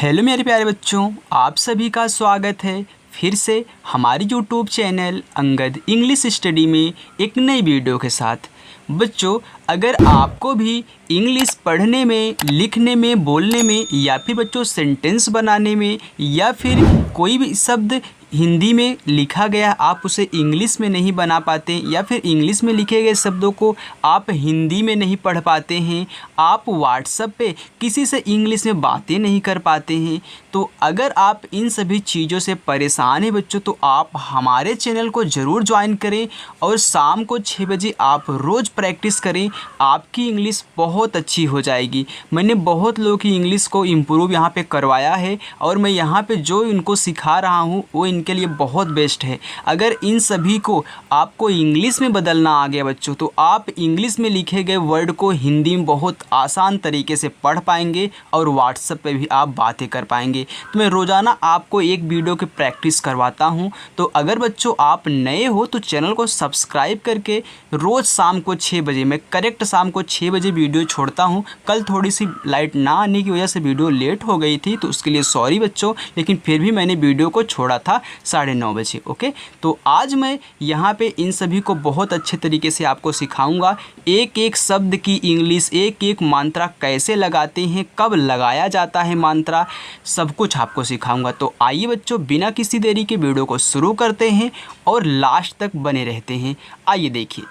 Hello मेरे प्यारे बच्चों, आप सभी का स्वागत है फिर से हमारी YouTube channel Angad English study में एक नई वीडियो के साथ। बच्चों, अगर आपको भी इंग्लिश पढ़ने में, लिखने में, बोलने में या फिर बच्चों सेंटेंस बनाने में या फिर कोई भी शब्द हिंदी में लिखा गया आप उसे इंग्लिश में नहीं बना पाते या फिर इंग्लिश में लिखे गए शब्दों को आप हिंदी में नहीं पढ़ पाते हैं, आप व्हाट्सएप पे किसी से इंग्लिश में बातें नहीं कर पाते हैं, तो अगर आप इन सभी चीज़ों से परेशान हैं बच्चों, तो आप हमारे चैनल को ज़रूर ज्वाइन करें और शाम को 6 बजे आप रोज़ प्रैक्टिस करें। आपकी इंग्लिश बहुत अच्छी हो जाएगी। मैंने बहुत लोगों की इंग्लिश को इम्प्रूव यहाँ पे करवाया है और मैं यहाँ पे जो इनको सिखा रहा हूँ वो इनके लिए बहुत बेस्ट है। अगर इन सभी को आपको इंग्लिश में बदलना आ गया बच्चों, तो आप इंग्लिश में लिखे गए वर्ड को हिंदी में बहुत आसान तरीके से पढ़ पाएंगे और व्हाट्सएप पे भी आप बातें कर पाएंगे। तो मैं रोज़ाना आपको एक वीडियो की प्रैक्टिस करवाता हूँ। तो अगर बच्चों आप नए हो तो चैनल को सब्सक्राइब करके रोज़ शाम को 6 बजे, मैं करेक्ट शाम को 6 बजे वीडियो छोड़ता हूँ। कल थोड़ी सी लाइट ना आने की वजह से वीडियो लेट हो गई थी, तो उसके लिए सॉरी बच्चों, लेकिन फिर भी मैंने वीडियो को छोड़ा था 9:30 बजे। ओके, तो आज मैं यहाँ पे इन सभी को बहुत अच्छे तरीके से आपको सिखाऊंगा। एक एक शब्द की इंग्लिश, एक एक मात्रा कैसे लगाते हैं, कब लगाया जाता है मात्रा, सब कुछ आपको सिखाऊंगा। तो आइए बच्चों, बिना किसी देरी के वीडियो को शुरू करते हैं और लास्ट तक बने रहते हैं। आइए देखिए,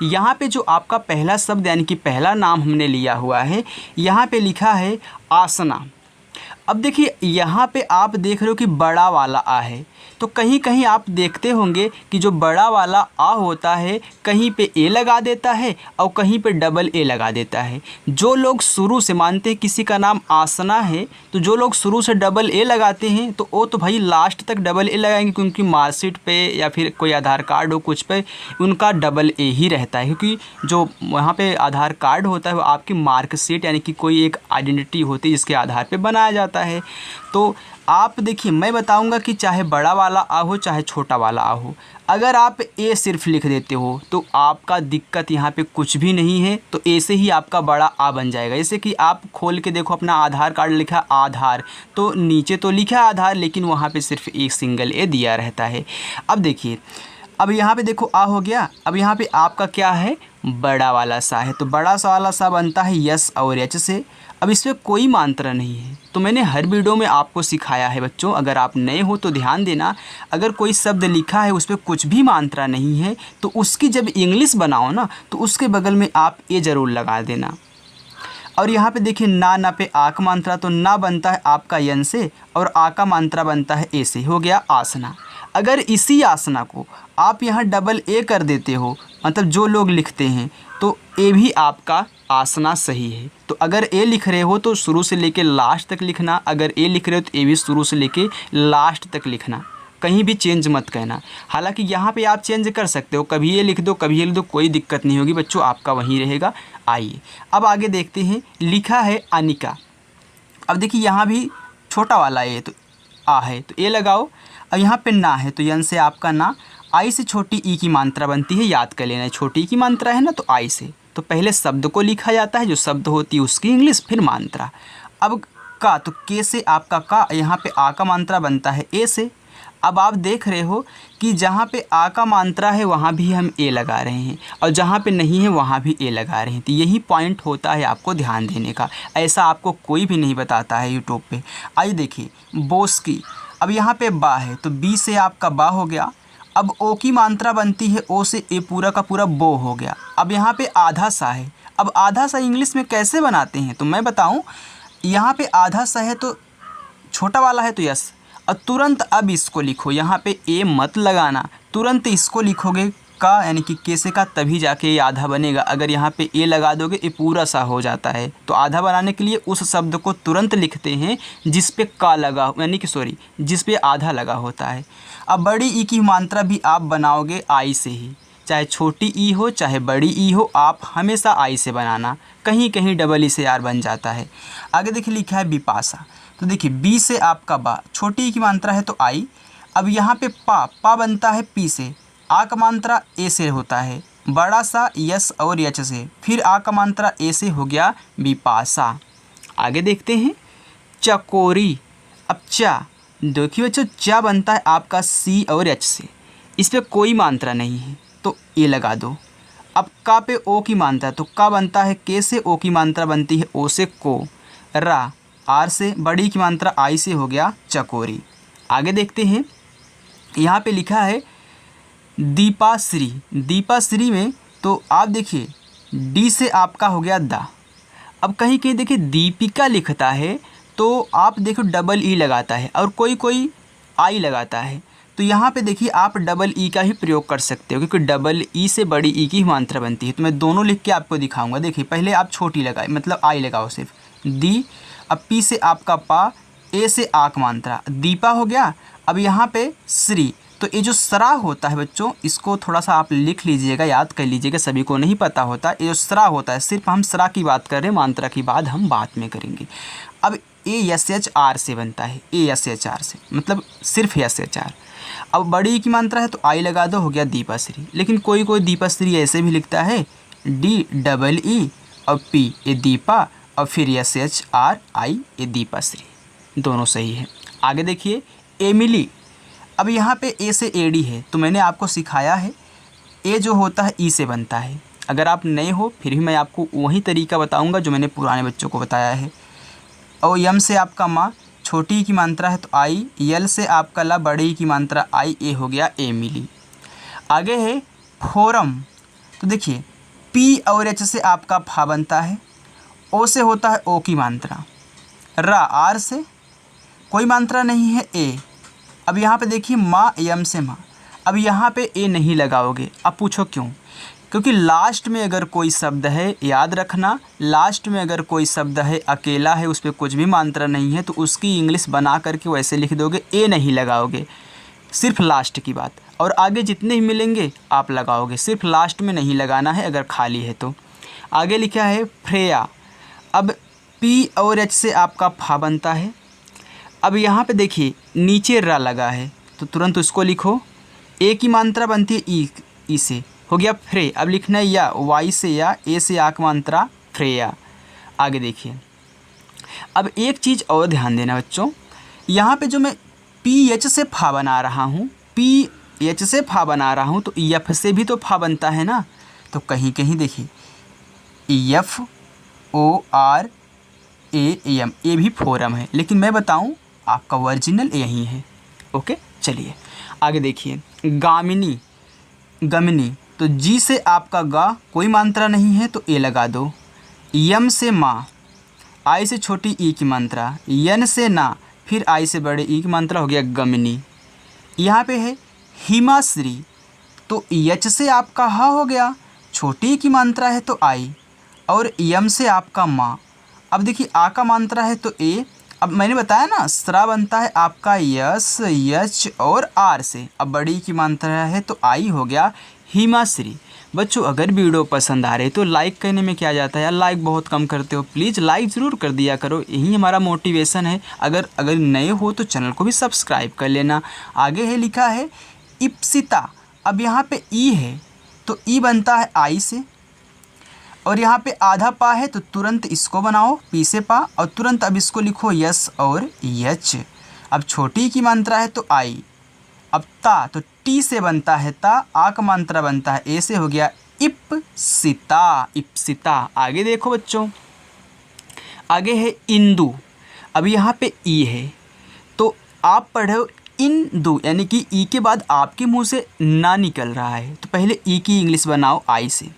यहाँ पे जो आपका पहला शब्द यानी कि पहला नाम हमने लिया हुआ है, यहाँ पे लिखा है आसना। अब देखिए, यहाँ पे आप देख रहे हो कि बड़ा वाला आ है, तो कहीं कहीं आप देखते होंगे कि जो बड़ा वाला आ होता है कहीं पे ए लगा देता है और कहीं पे डबल ए लगा देता है। जो लोग शुरू से मानते हैं किसी का नाम आसना है, तो जो लोग शुरू से डबल ए लगाते हैं तो वो तो भाई लास्ट तक डबल ए लगाएंगे, क्योंकि मार्कशीट पे या फिर कोई आधार कार्ड हो कुछ पे उनका डबल ए ही रहता है, क्योंकि जो वहाँ पे आधार कार्ड होता है वो आपकी मार्कशीट यानी कि कोई एक आइडेंटिटी होती है जिसके आधार पे बनाया जाता है। तो आप देखिए, मैं बताऊंगा कि चाहे बड़ा वाला आ हो चाहे छोटा वाला आ हो, अगर आप ए सिर्फ लिख देते हो तो आपका दिक्कत यहाँ पे कुछ भी नहीं है, तो ए से ही आपका बड़ा आ बन जाएगा। जैसे कि आप खोल के देखो अपना आधार कार्ड, लिखा आधार, तो नीचे तो लिखा आधार लेकिन वहाँ पे सिर्फ एक सिंगल ए दिया रहता है। अब देखिए, अब यहाँ पे देखो आ हो गया, अब यहाँ पे आपका क्या है, बड़ा वाला सा है, तो बड़ा सा वाला सा बनता है यस और एच से। अब इसमें कोई मात्रा नहीं है, तो मैंने हर वीडियो में आपको सिखाया है बच्चों, अगर आप नए हो तो ध्यान देना। अगर कोई शब्द लिखा है उस पर कुछ भी मात्रा नहीं है तो उसकी जब इंग्लिश बनाओ ना, तो उसके बगल में आप ए ज़रूर लगा देना। और यहाँ पे देखिए, ना पे आ का मात्रा, तो ना बनता है आपका यन से और आ का मात्रा बनता है ए से, हो गया आसना। अगर इसी आसना को आप यहाँ डबल ए कर देते हो, मतलब जो लोग लिखते हैं, तो ए भी आपका आसना सही है। तो अगर ए लिख रहे हो तो शुरू से लेके लास्ट तक लिखना, अगर ए लिख रहे हो तो ए भी शुरू से लेके लास्ट तक लिखना, कहीं भी चेंज मत कहना। हालांकि यहाँ पे आप चेंज कर सकते हो, कभी ये लिख दो कभी ये लिख दो, कोई दिक्कत नहीं होगी बच्चों, आपका वहीं रहेगा। आइए अब आगे देखते हैं, लिखा है अनिका। अब देखिए, यहाँ भी छोटा वाला ए तो आ है तो ए लगाओ। अब यहाँ पे ना है तो यन से आपका ना, आई से छोटी ई की मात्रा बनती है, याद कर लेना, छोटी ई की मात्रा है ना तो आई से। तो पहले शब्द को लिखा जाता है, जो शब्द होती है उसकी इंग्लिश, फिर मात्रा। अब का, तो के से आपका का, यहाँ पे आ का मात्रा बनता है ए से। अब आप देख रहे हो कि जहाँ पे आ का मात्रा है वहाँ भी हम ए लगा रहे हैं और जहाँ पे नहीं है वहाँ भी ए लगा रहे हैं। तो यही पॉइंट होता है आपको ध्यान देने का, ऐसा आपको कोई भी नहीं बताता है यूट्यूब पे। आइए देखिए, बोस की, अब यहाँ पे बा है तो बी से आपका बा हो गया। अब ओ की मात्रा बनती है ओ से, ए पूरा का पूरा बो हो गया। अब यहाँ पे आधा सा है, अब आधा सा इंग्लिश में कैसे बनाते हैं तो मैं बताऊँ। यहाँ पे आधा सा है तो छोटा वाला है तो यस, और तुरंत अब इसको लिखो, यहाँ पे ए मत लगाना, तुरंत इसको लिखोगे का यानी कि के से का, तभी जाके ये आधा बनेगा। अगर यहाँ पे ए लगा दोगे ये पूरा सा हो जाता है। तो आधा बनाने के लिए उस शब्द को तुरंत लिखते हैं जिस पे का लगा, यानी कि सॉरी जिस पे आधा लगा होता है। अब बड़ी ई की मात्रा भी आप बनाओगे आई से ही, चाहे छोटी ई हो चाहे बड़ी ई हो, आप हमेशा आई से बनाना, कहीं कहीं डबल ई से आर बन जाता है। आगे देखिए, लिखा है बिपाशा, तो देखिए बी से आपका बा, छोटी ई की मात्रा है तो आई। अब यहाँ पे पा बनता है पी से, आ का मात्रा ए से होता है, बड़ा सा यस और यच से, फिर आ का मात्रा ए से, हो गया बिपाशा। आगे देखते हैं, चकोरी। अब चा, देखिए बच्चों चा बनता है आपका सी और एच से, इस पर कोई मात्रा नहीं है तो ए लगा दो। अब का पे ओ की मात्रा है तो का बनता है के से, ओ की मात्रा बनती है ओ से को, रा आर से, बड़ी की मात्रा आई से, हो गया चकोरी। आगे देखते हैं, यहाँ पे लिखा है दीपाश्री। दीपाश्री में तो आप देखिए डी से आपका हो गया दा। अब कहीं कहीं देखिए दीपिका लिखता है तो आप देखो डबल ई लगाता है और कोई कोई आई लगाता है, तो यहाँ पे देखिए आप डबल ई का ही प्रयोग कर सकते हो क्योंकि डबल ई से बड़ी ई की मात्रा बनती है। तो मैं दोनों लिख के आपको दिखाऊंगा। देखिए पहले आप छोटी लगाए मतलब आई लगाओ सिर्फ दी, अब पी से आपका पा, ए से आक मात्रा, दीपा हो गया। अब यहाँ पे श्री, तो ये जो सरा होता है बच्चों इसको थोड़ा सा आप लिख लीजिएगा, याद कर लीजिएगा, सभी को नहीं पता होता। ये जो सरा होता है सिर्फ हम सरा की बात कर रहे हैं, मात्रा की बात हम बाद में करेंगे। अब ए एस एच आर से बनता है, ए एस एच आर से मतलब सिर्फ एस एच आर। अब बड़ी की मात्रा है तो आई लगा दो, हो गया दीपाश्री। लेकिन कोई कोई दीपाश्री ऐसे भी लिखता है डी डबल ई और पी ए दीपा और फिर एस एच आर आई ए दीपाश्री, दोनों सही है। आगे देखिए एमिली। अब यहाँ पे ए से ए डी है तो मैंने आपको सिखाया है ए जो होता है ई से बनता है। अगर आप नए हो फिर भी मैं आपको वही तरीका बताऊँगा जो मैंने पुराने बच्चों को बताया है। और यम से आपका माँ, छोटी की मात्रा है तो आई, यल से आपका ला, बड़ी की मात्रा आई, ए हो गया एमिली। आगे है फोरम। तो देखिए पी और एच से आपका फा बनता है, ओ से होता है ओ की मात्रा, रा आर से कोई मात्रा नहीं है ए। अब यहाँ पे देखिए माँ यम से माँ, अब यहाँ पे ए नहीं लगाओगे। अब पूछो क्यों? क्योंकि लास्ट में अगर कोई शब्द है, याद रखना लास्ट में अगर कोई शब्द है अकेला है, उस पर कुछ भी मात्रा नहीं है तो उसकी इंग्लिश बना करके वैसे लिख दोगे, ए नहीं लगाओगे, सिर्फ लास्ट की बात। और आगे जितने ही मिलेंगे आप लगाओगे, सिर्फ लास्ट में नहीं लगाना है अगर खाली है तो। आगे लिखा है फ्रेया। अब पी और एच से आपका फा बनता है। अब यहाँ पे देखिए नीचे रा लगा है तो तुरंत उसको लिखो, ए की मात्रा बनती है ई से, हो गया फ्रे। अब लिखना है या, वाई से या, ए से आक मात्रा फ्रेया। आगे देखिए अब एक चीज़ और ध्यान देना बच्चों, यहाँ पे जो मैं पी एच से फा बना रहा हूँ, पी एच से फा बना रहा हूँ तो एफ से भी तो फा बनता है ना। तो कहीं कहीं देखिए F O R A M, ए भी फोरम है, लेकिन मैं बताऊँ आपका ओरिजिनल यही है। ओके चलिए आगे देखिए गामिनी। गमिनी, तो जी से आपका गा, कोई मात्रा नहीं है तो ए लगा दो। यम से माँ, आई से छोटी ई की मात्रा, यन से ना, फिर आई से बड़े ई की मात्रा, हो गया गमिनी। यहाँ पे है हिमाश्री, तो यच से आपका हा हो गया, छोटी की मात्रा है तो आई, और यम से आपका माँ। अब देखिए आ का मात्रा है तो ए। अब मैंने बताया ना स्रा बनता है आपका यस, यच और आर से। अब बड़ी की मात्रा है तो आई, हो गया हिमाश्री। बच्चों अगर वीडियो पसंद आ रही तो लाइक करने में क्या जाता है यार, लाइक बहुत कम करते हो, प्लीज़ लाइक ज़रूर कर दिया करो, यही हमारा मोटिवेशन है। अगर नए हो तो चैनल को भी सब्सक्राइब कर लेना। आगे है लिखा है इप्सिता। अब यहाँ पे ई है तो ई बनता है आई से, और यहाँ पे आधा पा है तो तुरंत इसको बनाओ पी से पा, और तुरंत अब इसको लिखो यस और यच। अब छोटी की मात्रा है तो आई। अब ता, तो टी से बनता है ता, आ का मात्रा बनता है ए से, हो गया इप्सिता, इप्सिता। आगे देखो बच्चों, आगे है इंदु। अब यहाँ पे ई है तो आप पढ़ो इंदु, यानी कि ई के बाद आपके मुंह से ना निकल रहा है तो पहले ई की इंग्लिश बनाओ आई से।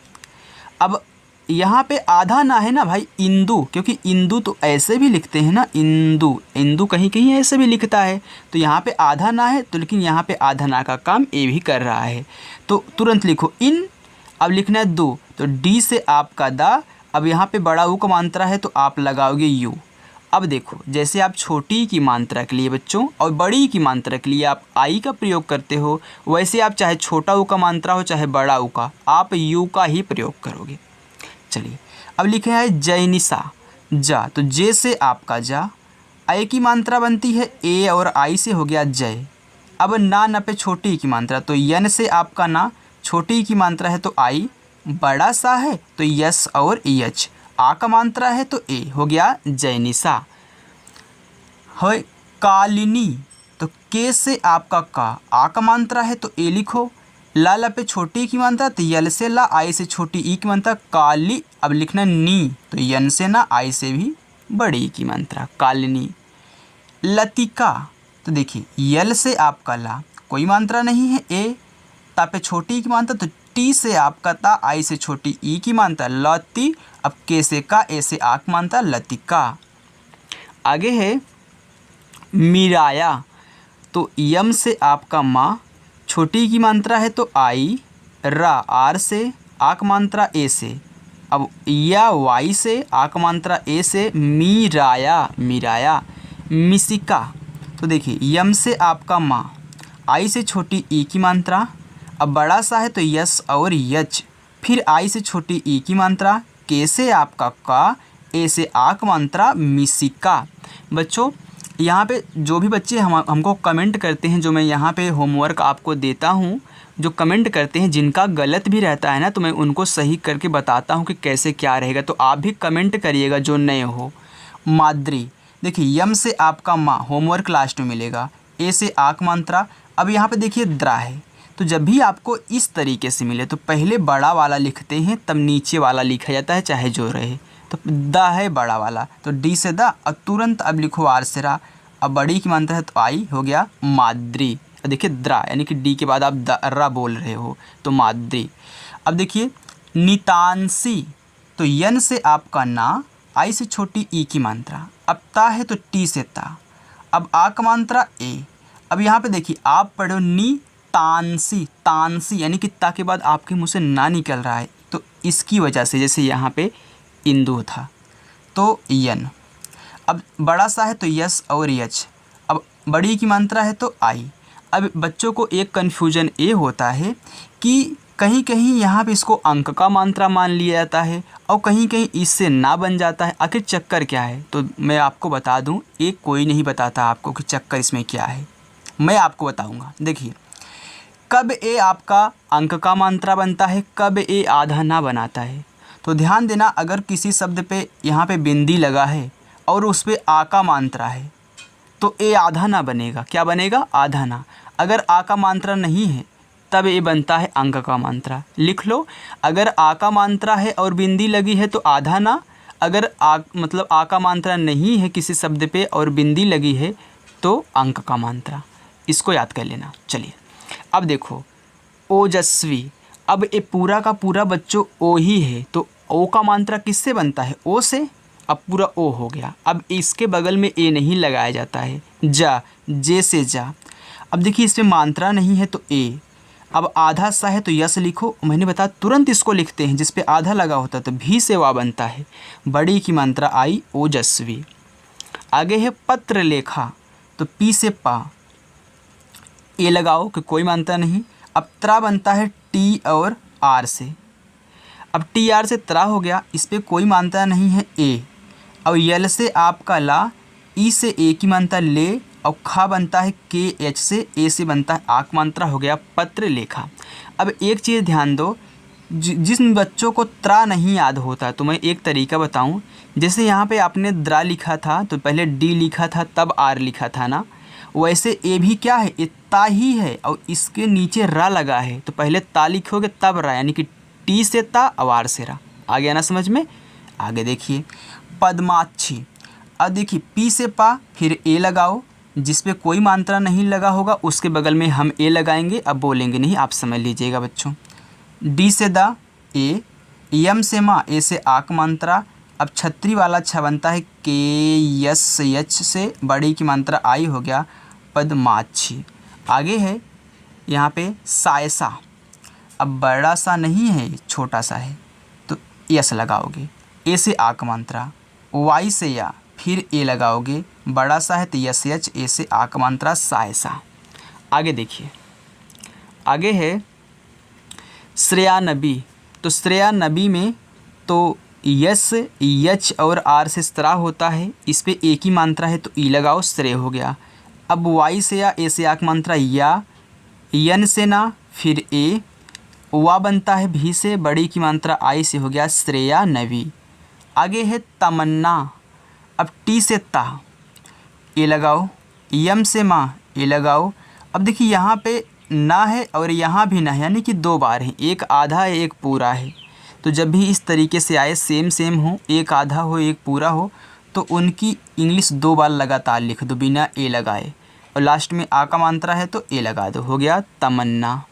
अब यहाँ पे आधा ना है ना भाई इंदु, क्योंकि इंदु तो ऐसे भी लिखते हैं ना, इंदु, इंदु कहीं कहीं ऐसे भी लिखता है, तो यहाँ पे आधा ना है तो, लेकिन यहाँ पे आधा ना का काम ए भी कर रहा है तो तुरंत लिखो इन। अब लिखना है दो, तो डी से आपका दा। अब यहाँ पे बड़ा ऊ का मात्रा है तो आप लगाओगे यू। अब देखो जैसे आप छोटी की मात्रा के लिए बच्चों और बड़ी की मात्रा के लिए आप आई का प्रयोग करते हो, वैसे आप चाहे छोटा ऊ का मात्रा हो चाहे बड़ा ऊ का, आप यू का ही प्रयोग करोगे। चलिए अब लिखे है जैनिसा। जा, तो जे से आपका जा, आई की मात्रा बनती है ए और आई से, हो गया जय। अब ना न पे छोटी की मात्रा तो यन से आपका ना, छोटी की मात्रा है तो आई, बड़ा सा है तो यस और यच, आ का मात्रा है तो ए, हो गया जैनिसा। है कालिनी, तो के से आपका का, आ का मात्रा है तो ए लिखो। ला ला पे छोटी ई की मात्रा तो यल से ला, आई से छोटी ई की मात्रा काली। अब लिखना नी, तो यन से ना, आई से भी बड़ी ई की मात्रा कालिनी। लतिका, तो देखिए यल से आपका ला, कोई मात्रा नहीं है, ए ता पे छोटी ई की मात्रा तो टी से आपका ता, आई से छोटी ई की मात्रा लती। अब के से का, ए से आ की मात्रा लतिका। आगे है मिराया, तो यम से आपका माँ, छोटी की मात्रा है तो आई, रा आर से, आक मात्रा ए से। अब या वाई से, आक मात्रा ए से, मीराया मीराया। मिसिका, तो देखिए यम से आपका माँ, आई से छोटी ई की मात्रा, अब बड़ा सा है तो यस और यच, फिर आई से छोटी ई की मात्रा, के से आपका का, ए से आक मात्रा मिसिका। बच्चों यहाँ पे जो भी बच्चे हमको कमेंट करते हैं, जो मैं यहाँ पे होमवर्क आपको देता हूँ, जो कमेंट करते हैं जिनका गलत भी रहता है ना, तो मैं उनको सही करके बताता हूँ कि कैसे क्या रहेगा। तो आप भी कमेंट करिएगा जो नए हो। माद्री, देखिए यम से आपका माँ, होमवर्क लास्ट में मिलेगा, ए से आक मात्रा। अब यहाँ पे देखिए द्रा है, तो जब भी आपको इस तरीके से मिले तो पहले बड़ा वाला लिखते हैं, तब नीचे वाला लिखा जाता है, चाहे जो रहे। तो द है बड़ा वाला, तो डी से द, और तुरंत अब लिखो आर से रा। अब बड़ी की मात्रा है तो आई, हो गया माद्री। देखिए द्रा यानी कि डी के बाद आप द रा बोल रहे हो, तो माद्री। अब देखिए नितांसी, तो यन से आपका ना, आई से छोटी ई की मात्रा, अब ता है तो टी से ता, अब आ का मात्रा ए। अब यहाँ पे देखिए आप पढ़ो नी तांसी, तांसी यानी कि ता के बाद आपके मुँह से ना निकल रहा है, तो इसकी वजह से, जैसे यहाँ पे इंदु था तो यन। अब बड़ा सा है तो यस और यच, अब बड़ी की मात्रा है तो आई। अब बच्चों को एक कन्फ्यूजन ये होता है कि कहीं कहीं यहाँ पे इसको अंक का मात्रा मान लिया जाता है और कहीं कहीं इससे ना बन जाता है। आखिर चक्कर क्या है, तो मैं आपको बता दूँ, एक कोई नहीं बताता आपको कि चक्कर इसमें क्या है, मैं आपको बताऊँगा। देखिए कब ए आपका अंक का मात्रा बनता है, कब ए आधा ना बनाता है। तो ध्यान देना, अगर किसी शब्द पे यहाँ पे बिंदी लगा है और उस पर आ का मात्रा है तो ए आधा ना बनेगा, क्या बनेगा, आधा ना। अगर आ का मात्रा नहीं है तब ए बनता है अंक का मात्रा। लिख लो, अगर आ का मात्रा है और बिंदी लगी है तो आधा ना, अगर मतलब आ का मात्रा नहीं है किसी शब्द पे और बिंदी लगी है तो अंक का मात्रा। इसको याद कर लेना। चलिए अब देखो ओजस्वी, अब ये पूरा का पूरा बच्चों ओ ही है, तो ओ का मात्रा किससे बनता है, ओ से। अब पूरा ओ हो गया, अब इसके बगल में ए नहीं लगाया जाता है, जा, जे से जा। अब देखिए इसमें मात्रा नहीं है तो ए, अब आधा सा है तो यस लिखो। मैंने बताया तुरंत इसको लिखते हैं, जिस पे आधा लगा होता है तो भी से वा बनता है, बड़ी की मात्रा आई, ओजस्वी। आगे है पत्र लेखा, तो पी से पा, ए लगाओ कि कोई मात्रा नहीं। अब त्रा बनता है टी और आर से, अब टी आर से त्रा हो गया, इस पर कोई मात्रा नहीं है, ए। अब यल से आपका ला, ई से ए की मात्रा ले, और खा बनता है के एच से, ए से बनता है आक मात्रा, हो गया पत्र लेखा। अब एक चीज़ ध्यान दो, जिन बच्चों को त्रा नहीं याद होता तो मैं एक तरीका बताऊं। जैसे यहाँ पे आपने द्रा लिखा था तो पहले डी लिखा था तब आर लिखा था ना, वैसे ए भी क्या है, ये ता ही है और इसके नीचे रा लगा है, तो पहले ता लिखोगे तब रा, यानी कि टी से ता और आर से रा। आ गया ना समझ में। आगे देखिए पद्माक्षी, अब देखिए पी से पा, फिर ए लगाओ, जिस पे कोई मात्रा नहीं लगा होगा उसके बगल में हम ए लगाएंगे, अब बोलेंगे नहीं, आप समझ लीजिएगा बच्चों। डी से दा, ए, यम से माँ, ए से आक मात्रा। अब छत्री वाला छ बनता है के यस यच से, बड़ी की मात्रा आई, हो गया पद्माक्षी। आगे है यहाँ पे सायसा, अब बड़ा सा नहीं है छोटा सा है तो यस लगाओगे, ए से आक मात्रा, वाई से या, फिर ए लगाओगे, बड़ा सा है तो यस यच, ए से आक मात्रा, सायसा। आगे देखिए, आगे है श्रेया नबी, तो श्रेया नबी में तो यस यच और आर से स्त्रा होता है, इस पे ए की मात्रा है तो ई लगाओ, श्रेय हो गया। अब वाई से या, ए से आक मात्रा या, यन से ना, फिर ए, वा बनता है भी से, बड़ी की मात्रा आई से, हो गया श्रेया नवी। आगे है तमन्ना, अब टी से ता, ए लगाओ, यम से माँ ए लगाओ। अब देखिए यहाँ पे ना है और यहाँ भी ना है, यानी कि दो बार है, एक आधा है एक पूरा है। तो जब भी इस तरीके से आए सेम सेम हो, एक आधा हो एक पूरा हो, तो उनकी इंग्लिश दो बार लगातार लिख दो बिना ए लगाए, और लास्ट में आ का मात्रा है तो ए लगा दो, हो गया तमन्ना।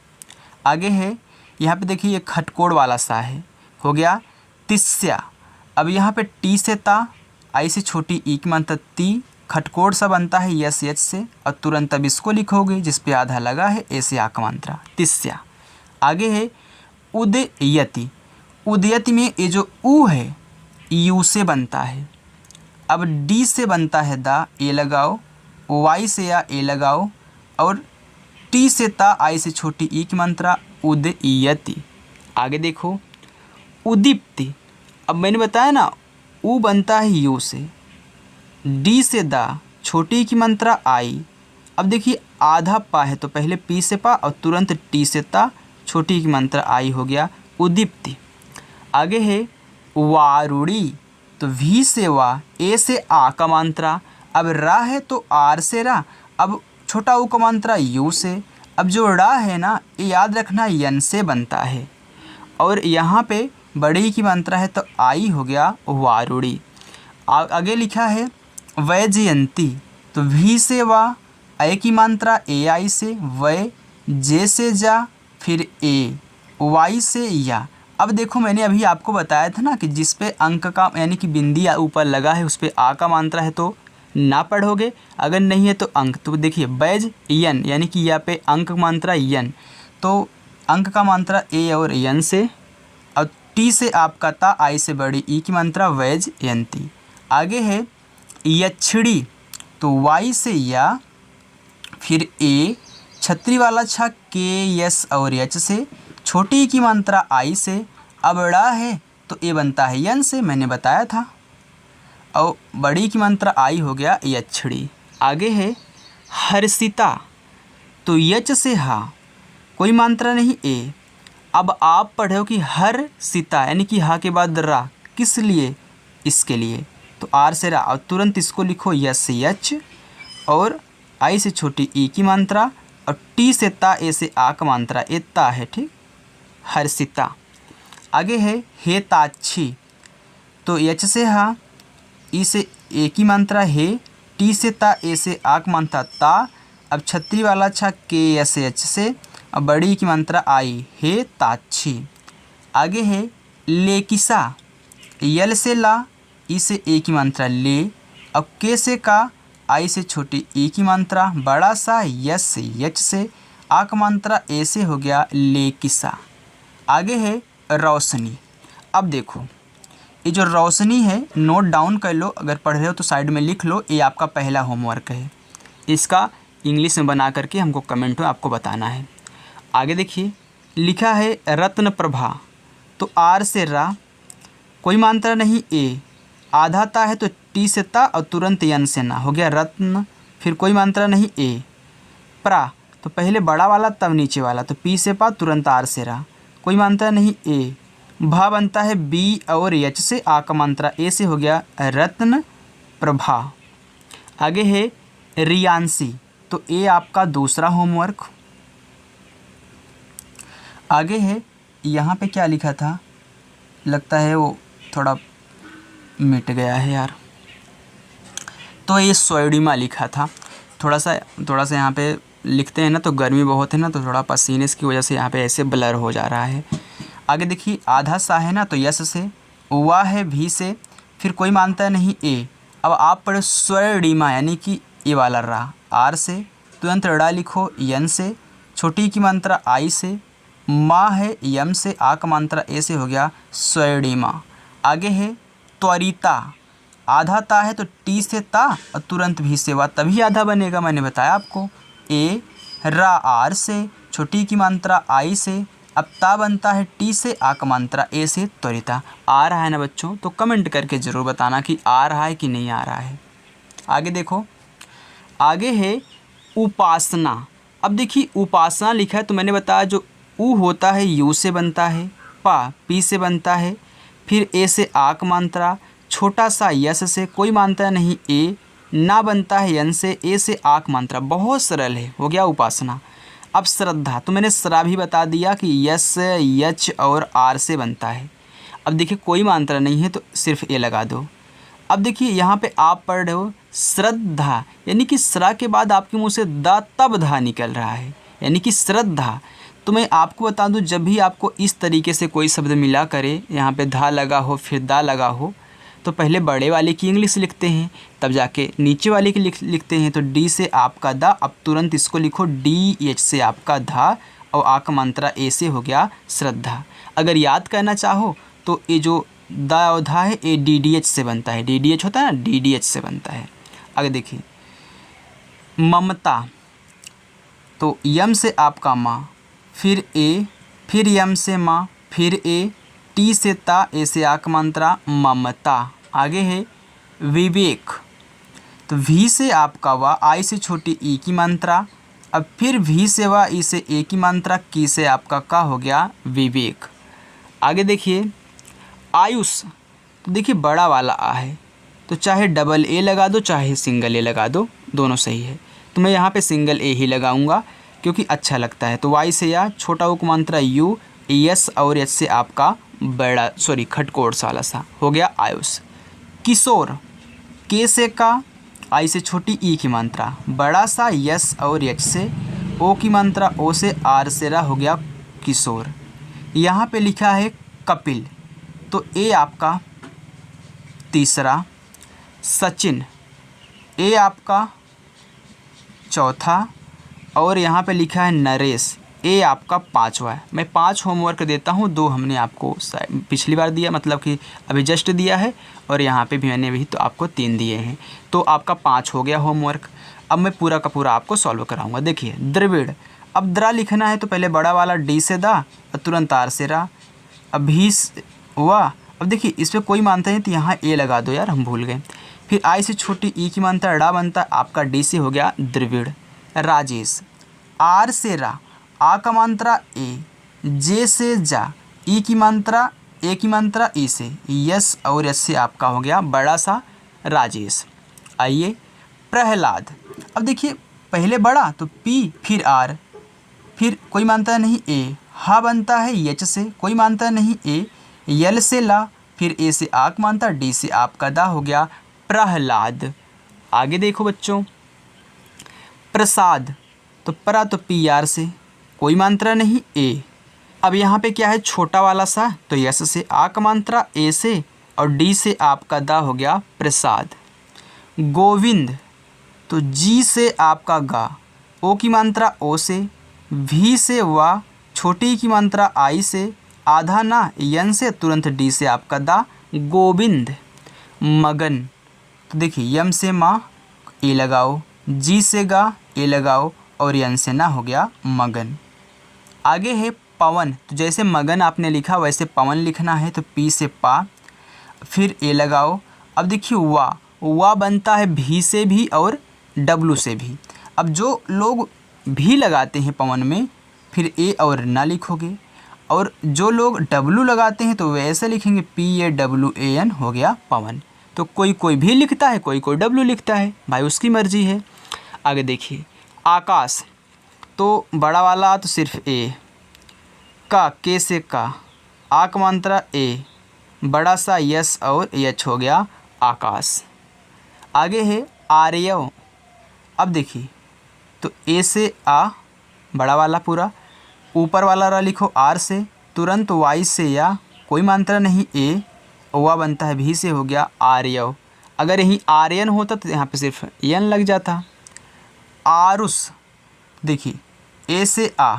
आगे है यहाँ पे देखिए ये खटकोड़ वाला सा है, हो गया तिस्या। अब यहाँ पे टी से ता, आई से छोटी ई की मात्रा ती, खटकोड़ सा बनता है यस एच से, और तुरंत अब इसको लिखोगे जिस पे आधा लगा है ए से आ का मात्रा, तिस्या। आगे है उदयति। उदयति में ये जो ऊ है यू से बनता है। अब डी से बनता है दा, ए लगाओ, वाई से या ए लगाओ, और टी से ता, आई से छोटी ई की मात्रा उदयति। आगे देखो उदीप्ति। अब मैंने बताया ना ऊ बनता है यू से, डी से दा, छोटी की मात्रा आई। अब देखिए आधा पा है तो पहले पी से पा और तुरंत टी से ता, छोटी की मात्रा आई, हो गया उदीप्ति। आगे है वारुड़ी। तो वी से वा, ए से आ का मात्रा, अब रा है तो आर से रा, अब छोटा ऊ का मात्रा यू से। अब जो रा है ना ये याद रखना यन से बनता है, और यहाँ पे बड़ी की मात्रा है तो आई, हो गया वारुड़ी। आगे लिखा है वैजयंती। तो वी से वा, ए की मात्रा ए आई से, वै, जे से जा, फिर ए, वाई से या। अब देखो मैंने अभी आपको बताया था ना कि जिस पे अंक का यानी कि बिंदी ऊपर लगा है उस पे आ का मात्रा है तो ना पढ़ोगे, अगर नहीं है तो अंक। तो देखिए बैज यन, यानी कि यहाँ पे अंक मात्रा यन, तो अंक का मात्रा ए और यन से, और टी से आपका ता, आई से बड़ी ई की मात्रा वैज यंती। आगे है यक्षिणी। तो वाई से या, फिर ए, छतरी वाला छा के यस और एच से, छोटी की मात्रा आई से, अब ड़ा है तो ए बनता है यन से, मैंने बताया था, और बड़ी की मात्रा आई, हो गया यक्षिणी। आगे है हर्षिता। तो यच से हा, कोई मात्रा नहीं ए। अब आप पढ़ो कि हर सीता यानी कि हा के बाद रा, किस लिए, इसके लिए, तो आर से रा, और तुरंत इसको लिखो यस से यच, और आई से छोटी ई की मात्रा, और टी से ता, ए से आ का मात्रा, ए ता है, ठीक, हर्षिता। आगे है हेताक्षी। तो एच से हा, ई से ए की मात्रा है, टी से ता, ए से आ का मात्रा ता, अब छतरी वाला छा के एस एच से, अब बड़ी की मात्रा आई, हेताक्षी। आगे है लेकिसा। यल से ला, ई से ए की मात्रा ले, अब के से का, आई से छोटी ई की मात्रा, बड़ा सा यस से यच से, आ का मात्रा ए से, हो गया लेकिसा। आगे है रोशनी। अब देखो ये जो रोशनी है नोट डाउन कर लो, अगर पढ़ रहे हो तो साइड में लिख लो, ये आपका पहला होमवर्क है, इसका इंग्लिश में बना करके हमको कमेंट में आपको बताना है। आगे देखिए लिखा है रत्न प्रभा। तो आर से रा, कोई मात्रा नहीं ए, आधा ता है तो टी से ता, और तुरंत यन से ना, हो गया रत्न, फिर कोई मात्रा नहीं ए। प्रा, तो पहले बड़ा वाला तब नीचे वाला, तो पी से पा, तुरंत आर से रा, कोई मात्रा नहीं ए। भा बनता है बी और एच से, आ का मात्रा ए से, हो गया रत्न प्रभा। आगे है रियांसी। तो ए आपका दूसरा होमवर्क। आगे है यहाँ पे क्या लिखा था, लगता है वो थोड़ा मिट गया है यार, तो ये सोयडिमा लिखा था, थोड़ा सा यहाँ पे लिखते हैं ना तो गर्मी बहुत है ना, तो थोड़ा पसीने की वजह से यहाँ पे ऐसे ब्लर हो जा रहा है। आगे देखिए आधा सा है ना, तो यस से, वा है भी से, फिर कोई मानता नहीं ए। अब आप पढ़ो स्वरडिमा यानी कि ए वाला रा, आर से, तुरंत ड़ा लिखो यन से, छोटी की मात्रा आई से, माँ है यम से, आ का मात्रा ए से, हो गया स्वरडिमा। आगे है त्वरिता। आधा ता है तो टी से ता, और तुरंत भी से वा, तभी आधा बनेगा, मैंने बताया आपको। ए, रा आर से, छोटी की मात्रा आई से, अब ता बनता है टी से, आ का मात्रा ए से, त्वरिता। आ रहा है ना बच्चों, तो कमेंट करके ज़रूर बताना कि आ रहा है कि नहीं आ रहा है। आगे देखो, आगे है उपासना। अब देखिए उपासना लिखा है तो मैंने बताया जो ऊ होता है यू से बनता है, पा पी से बनता है, फिर ए से आ का मात्रा, छोटा सा यस से, कोई मात्रा नहीं ए, ना बनता है यन से, ए से आक मात्रा, बहुत सरल है, हो गया उपासना। अब श्रद्धा, तो मैंने श्रा भी बता दिया कि यस, यच और आर से बनता है। अब देखिए कोई मात्रा नहीं है तो सिर्फ ए लगा दो। अब देखिए यहाँ पे आप पढ़ रहे हो श्रद्धा, यानी कि श्रा के बाद आपके मुंह से दा तब धा निकल रहा है, यानी कि श्रद्धा। तो मैं आपको बता दूं, जब भी आपको इस तरीके से कोई शब्द मिला करे, यहाँ पे धा लगा हो फिर दा लगा हो, तो पहले बड़े वाले की इंग्लिश लिखते हैं, तब जाके नीचे वाले की लिखते हैं। तो डी से आपका दा, अब तुरंत इसको लिखो डी, एच से आपका धा और आ का मात्रा ए से हो गया श्रद्धा। अगर याद करना चाहो तो ये जो दा और धा है ये डी डी एच से बनता है, डी डी एच होता है ना, डी डी एच से बनता है। आगे देखिए ममता, तो यम से आपका माँ, फिर ए, फिर यम से माँ, फिर ए, टी से ता, ए से आक मात्रा ममता। आगे है विवेक, तो वी से आपका वा, आई से छोटी ई की मात्रा, अब फिर वी से वा, ई से ए की मात्रा, की से आपका का हो गया विवेक। आगे देखिए आयुष, तो देखिए बड़ा वाला आ है, तो चाहे डबल ए लगा दो चाहे सिंगल ए लगा दो, दोनों सही है। तो मैं यहाँ पे सिंगल ए ही लगाऊंगा क्योंकि अच्छा लगता है। तो वाई से या, छोटा उक मात्रा यू, यस और एच से आपका बड़ा खटकोड़ साला सा हो गया आयुष। किशोर, के से का, आई से छोटी ई की मात्रा, बड़ा सा यस और एच से, ओ की मात्रा ओ से, आर से रा हो गया किशोर। यहाँ पे लिखा है कपिल, तो ए आपका तीसरा, सचिन ए आपका चौथा, और यहाँ पे लिखा है नरेश, ए आपका पाँचवा है। मैं 5 होमवर्क देता हूँ, 2 हमने आपको पिछली बार दिया, मतलब कि अभी जस्ट दिया है, और यहाँ पे भी मैंने भी तो आपको 3 दिए हैं, तो आपका 5 हो गया होमवर्क। अब मैं पूरा का पूरा आपको सॉल्व कराऊंगा। देखिए द्रविड़, अब द्रा लिखना है तो पहले बड़ा वाला डी से दा और तुरंत आर से रा, अब भी वाह। अब देखिए इस पर कोई मानता है तो यहाँ ए लगा दो यार, हम भूल गए। फिर आई से छोटी ई की मात्रा डा बनता, आपका डी से हो गया द्रविड़। राजेश, आर से रा, आ का मात्रा ए, जे से जा, ई की मात्रा ए की मात्रा ई से, यस और एस से आपका हो गया बड़ा सा राजेश। आइए प्रहलाद, अब देखिए पहले बड़ा तो पी, फिर आर, फिर कोई मानता नहीं ए, हा बनता है एच से, कोई मानता नहीं ए, यल से ला, फिर ए से आक मानता, डी से आपका दा हो गया प्रहलाद। आगे देखो बच्चों प्रसाद, तो परा तो पी आर से, कोई मात्रा नहीं ए, अब यहाँ पे क्या है छोटा वाला सा, तो यस से आक मात्रा ए से, और डी से आपका दा हो गया प्रसाद। गोविंद, तो जी से आपका गा, ओ की मात्रा ओ से, भी से वा, छोटी की मात्रा आई से, आधा ना यन से, तुरंत डी से आपका दा गोविंद। मगन, तो देखिए यम से माँ ए लगाओ, जी से गा ए लगाओ, और यन से ना हो गया मगन। आगे है पवन, तो जैसे मगन आपने लिखा वैसे पवन लिखना है, तो पी से पा, फिर ए लगाओ। अब देखिए वा बनता है भी से भी और डब्लू से भी। अब जो लोग भी लगाते हैं पवन में, फिर ए और ना लिखोगे, और जो लोग डब्लू लगाते हैं तो वैसे लिखेंगे P A W A N, हो गया पवन। तो कोई भी लिखता है, कोई डब्लू लिखता है, भाई उसकी मर्जी है। आगे देखिए आकाश, तो बड़ा वाला तो सिर्फ ए, का के से का, आक मात्रा ए, बड़ा सा यस और एच हो गया आकाश। आगे है आर्यव, अब देखिए तो ए से आ, बड़ा वाला पूरा, ऊपर वाला रा लिखो आर से, तुरंत वाई से या, कोई मात्रा नहीं ए, ओवा बनता है भी से, हो गया आर्यव। अगर यहीं आर्यन होता तो यहाँ पे सिर्फ यन लग जाता। आरुष, देखिए ए से आ,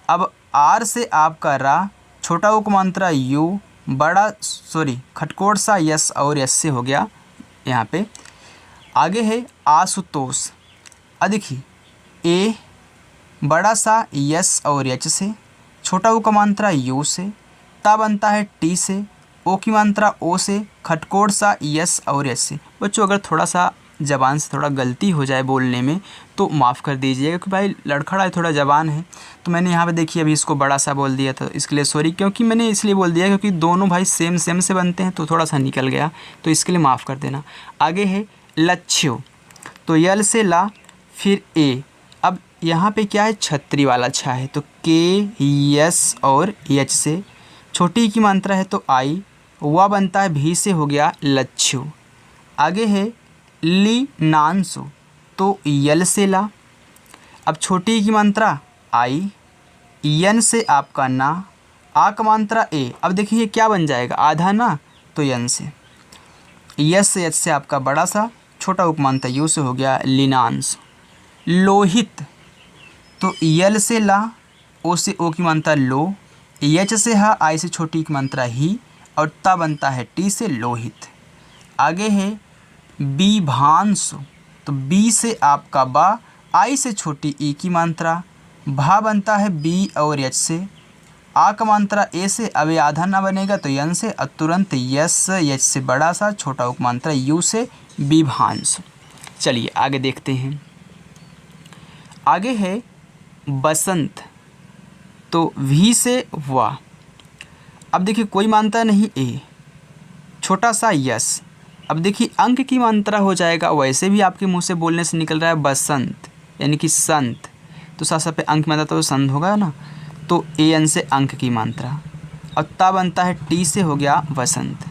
अब आर से आपका रा, छोटा उक मात्रा यू, बड़ा खटकोड़ सा यस और यस से हो गया यहाँ पे। आगे है आशुतोष, देखिए ए, बड़ा सा यस और एच से, छोटा ऊ का मात्रा यू से, ता बनता है टी से, ओ की मात्रा ओ से, खटकोड़ सा यस और एच से। बच्चों अगर थोड़ा सा ज़बान से थोड़ा गलती हो जाए बोलने में तो माफ़ कर दीजिएगा, क्योंकि भाई लड़खड़ा है, थोड़ा ज़बान है। तो मैंने यहाँ पे देखिए अभी इसको बड़ा सा बोल दिया था, इसके लिए सॉरी। क्योंकि मैंने इसलिए बोल दिया क्योंकि दोनों भाई सेम से बनते हैं, तो थोड़ा सा निकल गया, तो इसके लिए माफ़ कर देना। आगे है लच्छिव। तो यल से ला, फिर ए। अब यहाँ पे क्या है, छतरी वाला छा है, तो के यस और एच से। छोटी की मात्रा है तो आई, वा बनता है भी से, हो गया लच्छिव। आगे है ली नानसो, तो यल से ला। अब छोटी की मात्रा आई, यन से आपका ना, आ का मात्रा ए। अब देखिए क्या बन जाएगा, आधा ना, तो यन से। यस से एच से आपका बड़ा सा, छोटा उपमांतर यू से, हो गया लिनांस। लोहित, तो यल से ला, ओ से ओ की मात्रा लो, एच से हा, आई से छोटी की मात्रा ही, और ता बनता है टी से लोहित। आगे है बीभांसु, तो बी से आपका बा, आई से छोटी ई की मात्रा, भा बनता है बी और एच से। आ का मात्रा ए से, अब ये आधा ना बनेगा तो यन से, और तुरंत यस एच से बड़ा सा, छोटा उपमात्रा यू से, बीभांसु। चलिए आगे देखते हैं। आगे है बसंत, तो वी से वा। अब देखिए कोई मात्रा नहीं ए, छोटा सा यस। अब देखिए अंक की मात्रा हो जाएगा, वैसे भी आपके मुंह से बोलने से निकल रहा है बसंत, यानी कि संत, तो साथ पे अंक मात्रा तो संत होगा ना, तो ए एन से अंक की मात्रा, और ता बनता है टी से, हो गया वसंत।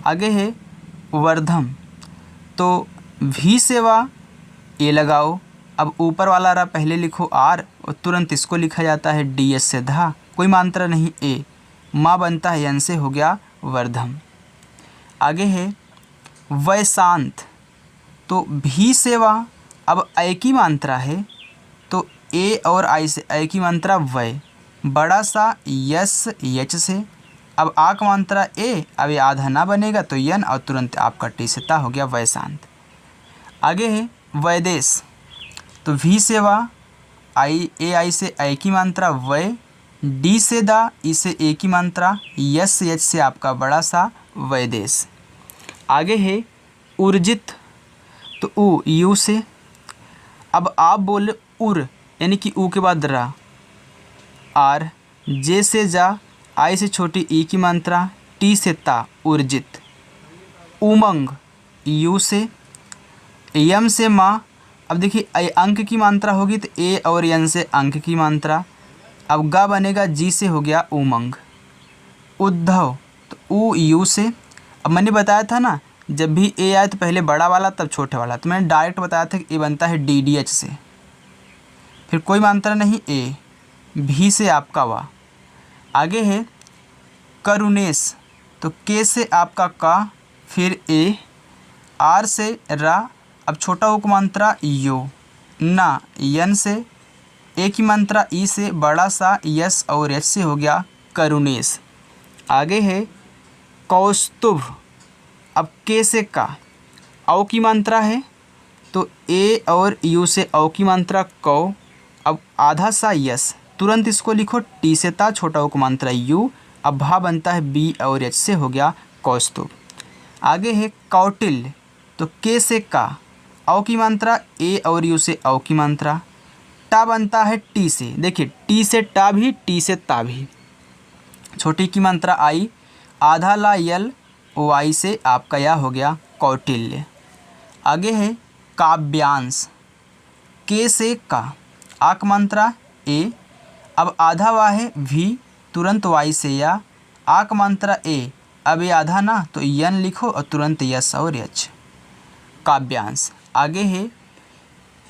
आगे है वर्धम, तो भी से वा, ए लगाओ। अब ऊपर वाला रहा पहले लिखो आर, और तुरंत इसको लिखा जाता है डी एस से धा, कोई मात्रा नहीं ए, माँ बनता है यन से, हो गया वर्धम। आगे है वैशांत, तो भी से वा, अब ए की मात्रा है, तो ए और आई से ए की मात्रा वै, बड़ा सा यस एच से। अब आ का मात्रा ए, अब ये आधा ना बनेगा तो यन, और तुरंत आपका टी से ता, हो गया वैशांत। आगे है वैदेश, तो वी से वा, आई ए आई से ए की मात्रा वै, डी से दा, ई से ए की मात्रा, यस एच से आपका बड़ा सा वैदेश। आगे है उर्जित, तो उ यू से। अब आप बोले उर, यानी कि ऊ के बाद रा, आर, जे से जा, आई से छोटी ई की मात्रा, टी से ता, उर्जित। उमंग, यू से। यम से माँ, अब देखिए अंक की मात्रा होगी तो ए और यन से अंक की मात्रा, अब गा बनेगा जी से, हो गया उमंग। उद्धव, तो ऊ यू से। अब मैंने बताया था ना, जब भी ए आए तो पहले बड़ा वाला तब छोटे वाला, तो मैंने डायरेक्ट बताया था कि ए बनता है डी डी एच से, फिर कोई मात्रा नहीं ए, भी से आपका वा। आगे है करुणेश, तो के से आपका का, फिर ए, आर से रा, अब छोटा उपमात्रा यो, ना यन से, ए की मात्रा ई से, बड़ा सा यस और एच से, हो गया करुणेश। आगे है कौस्तुभ, अब के से का, औ की मात्रा है, तो ए और यू से औ की मात्रा कौ, अब आधा सा यस, तुरंत इसको लिखो टी से ता, छोटा उपमात्रा यू, अब भा बनता है बी और एच से, हो गया कौस्तुभ। आगे है कौटिल्य, तो के से का, औ की मात्रा, ए और यू से औ की मात्रा, टा बनता है टी से। देखिए टी से टा भी, टी से ता भी, छोटी की मात्रा आई, आधा ला यल, ओ आई से आपका यह हो गया कौटिल्य। आगे है काव्यांश, के से का, आक मात्रा ए, अब आधा वा है भी, तुरंत वाई से या, आक मात्रा ए, अब ये आधा ना तो यन लिखो, और तुरंत यस और एच, काव्यांश। आगे है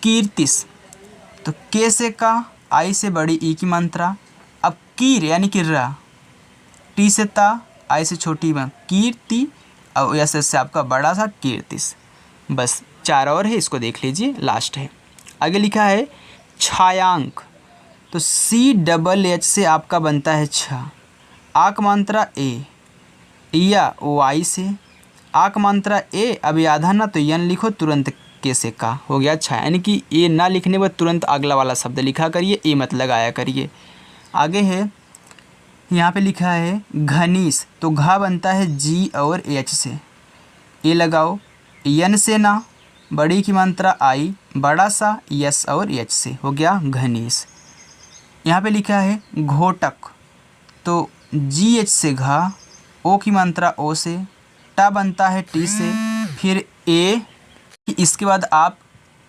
कीर्तिस, तो के से का, आई से बड़ी ई की मात्रा, अब कीर यानी कि रा, टी से ता, आई से छोटी में कीर्ति, और यस से आपका बड़ा सा कीर्तिस। बस 4 और है, इसको देख लीजिए, लास्ट है। आगे लिखा है छायांक, तो सी डबल एच से आपका बनता है छा, आक मात्रा ए, या ओ आई से, आक मात्रा ए, अब ये आधा ना तो यन लिखो, तुरंत के से का, हो गया छा, यानी कि ए ना लिखने पर तुरंत अगला वाला शब्द लिखा करिए, ए मत लगाया करिए। आगे है यहाँ पे लिखा है घनीस, तो घा बनता है जी और एच से, ए लगाओ, यन से ना, बड़ी की मात्रा आई, बड़ा सा यस और एच से, हो गया घनीस। यहाँ पे लिखा है घोटक, तो जी एच से घा, ओ की मात्रा ओ से, टा बनता है टी से, फिर ए कि इसके बाद आप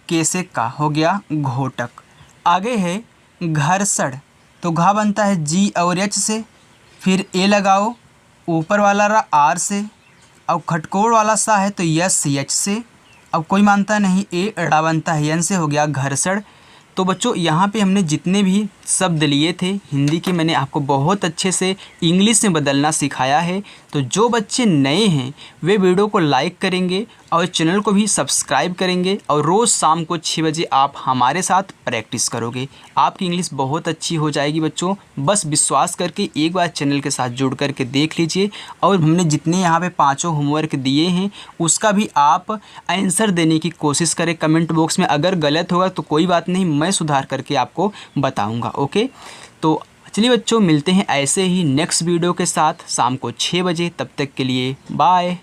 कैसे का हो गया घोटक। आगे है घर्षण, तो घा बनता है जी और एच से, फिर ए लगाओ, ऊपर वाला रहा आर से, अब खटकोड़ वाला सा है तो यस एच से, अब कोई मानता नहीं ए अड़ा बनता है एन से, हो गया घर्षण। तो बच्चों यहाँ पे हमने जितने भी शब्द लिए थे हिंदी के, मैंने आपको बहुत अच्छे से इंग्लिश में बदलना सिखाया है। तो जो बच्चे नए हैं वे वीडियो को लाइक करेंगे और चैनल को भी सब्सक्राइब करेंगे, और रोज़ शाम को 6 बजे आप हमारे साथ प्रैक्टिस करोगे, आपकी इंग्लिश बहुत अच्छी हो जाएगी बच्चों। बस विश्वास करके एक बार चैनल के साथ जुड़ करके देख लीजिए, और हमने जितने यहाँ पे 5 होमवर्क दिए हैं उसका भी आप आंसर देने की कोशिश करें कमेंट बॉक्स में। अगर गलत होगा तो कोई बात नहीं, मैं सुधार करके आपको बताऊँगा। ओके, तो चलिए बच्चों, मिलते हैं ऐसे ही नेक्स्ट वीडियो के साथ शाम को 6 बजे। तब तक के लिए बाय।